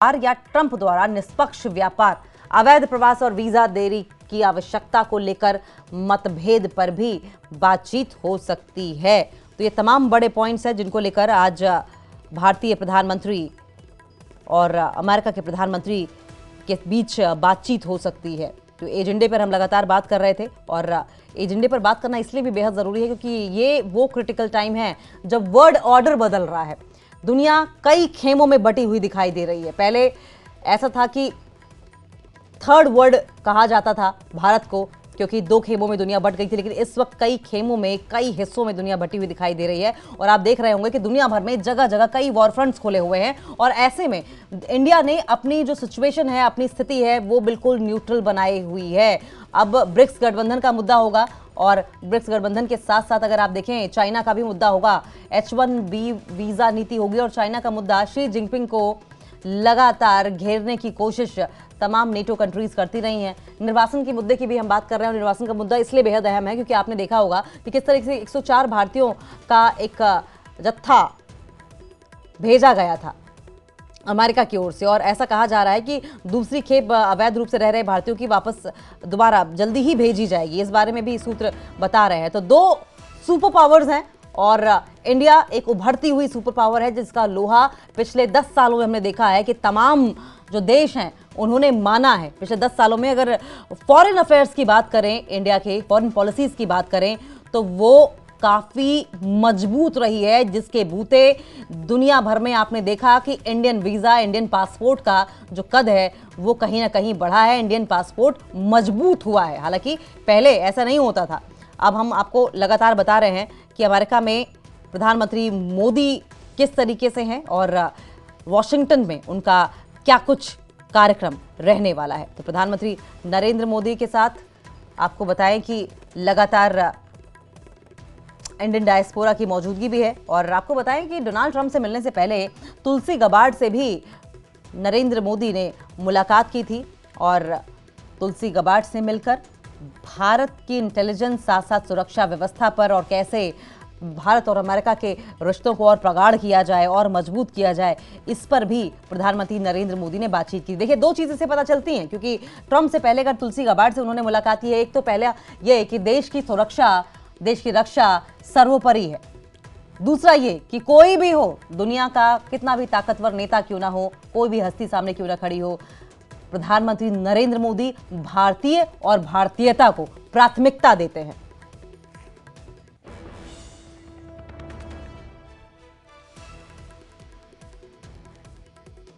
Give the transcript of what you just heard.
या ट्रंप द्वारा निष्पक्ष व्यापार, अवैध प्रवास और वीजा देरी की आवश्यकता को लेकर मतभेद पर भी बातचीत हो सकती है। तो ये तमाम बड़े पॉइंट्स हैं जिनको लेकर आज भारतीय प्रधानमंत्री और अमेरिका के प्रधानमंत्री के बीच बातचीत हो सकती है। तो एजेंडे पर हम लगातार बात कर रहे थे और एजेंडे पर बात करना इसलिए भी बेहद ज़रूरी है क्योंकि ये वो क्रिटिकल टाइम है जब वर्ल्ड ऑर्डर बदल रहा है। दुनिया कई खेमों में बटी हुई दिखाई दे रही है। पहले ऐसा था कि थर्ड वर्ल्ड कहा जाता था भारत को क्योंकि दो खेमों में दुनिया बट गई थी, लेकिन इस वक्त कई खेमों में, कई हिस्सों में दुनिया बटी हुई दिखाई दे रही है। और आप देख रहे होंगे कि दुनिया भर में जगह जगह कई वॉर फ्रंट्स खोले हुए हैं और ऐसे में इंडिया ने अपनी जो सिचुएशन है, अपनी स्थिति है, वो बिल्कुल न्यूट्रल बनाई हुई है। अब ब्रिक्स गठबंधन का मुद्दा होगा और ब्रिक्स गठबंधन के साथ साथ अगर आप देखें चाइना का भी मुद्दा होगा। H1B वीजा नीति होगी और चाइना का मुद्दा शी जिनपिंग को लगातार घेरने की कोशिश तमाम नेटो कंट्रीज करती रही हैं। निर्वासन के मुद्दे की भी हम बात कर रहे हैं और निर्वासन का मुद्दा इसलिए बेहद अहम है क्योंकि आपने देखा होगा कि किस तरह से 104 भारतीयों का एक जत्था भेजा गया था अमेरिका की ओर से और ऐसा कहा जा रहा है कि दूसरी खेप अवैध रूप से रह रहे भारतीयों की वापस दोबारा जल्दी ही भेजी जाएगी। इस बारे में भी सूत्र बता रहे हैं। तो दो सुपर पावर्स हैं और इंडिया एक उभरती हुई सुपर पावर है जिसका लोहा पिछले 10 सालों में हमने देखा है कि तमाम जो देश हैं उन्होंने माना है। पिछले 10 सालों में अगर फॉरेन अफेयर्स की बात करें, इंडिया के फॉरेन पॉलिसीज की बात करें तो वो काफ़ी मजबूत रही है, जिसके बूते दुनिया भर में आपने देखा कि इंडियन वीज़ा, इंडियन पासपोर्ट का जो कद है वो कहीं ना कहीं बढ़ा है, इंडियन पासपोर्ट मजबूत हुआ है। हालांकि पहले ऐसा नहीं होता था। अब हम आपको लगातार बता रहे हैं कि अमेरिका में प्रधानमंत्री मोदी किस तरीके से हैं और वॉशिंगटन में उनका क्या कुछ कार्यक्रम रहने वाला है। तो प्रधानमंत्री नरेंद्र मोदी के साथ आपको बताएं कि लगातार इंडियन डायस्पोरा की मौजूदगी भी है और आपको बताएं कि डोनाल्ड ट्रंप से मिलने से पहले तुलसी गबार्ड से भी नरेंद्र मोदी ने मुलाकात की थी और तुलसी गबार्ड से मिलकर भारत की इंटेलिजेंस साथ साथ सुरक्षा व्यवस्था पर और कैसे भारत और अमेरिका के रिश्तों को और प्रगाढ़ किया जाए और मजबूत किया जाए, इस पर भी प्रधानमंत्री नरेंद्र मोदी ने बातचीत की। देखिए, दो चीज़ें से पता चलती हैं क्योंकि ट्रंप से पहले अगर तुलसी गबार्ड से उन्होंने मुलाकात की है, एक तो पहले ये कि देश की सुरक्षा, देश की रक्षा सर्वोपरि है। दूसरा ये कि कोई भी हो, दुनिया का कितना भी ताकतवर नेता क्यों ना हो, कोई भी हस्ती सामने क्यों ना खड़ी हो, प्रधानमंत्री नरेंद्र मोदी भारतीय और भारतीयता को प्राथमिकता देते हैं।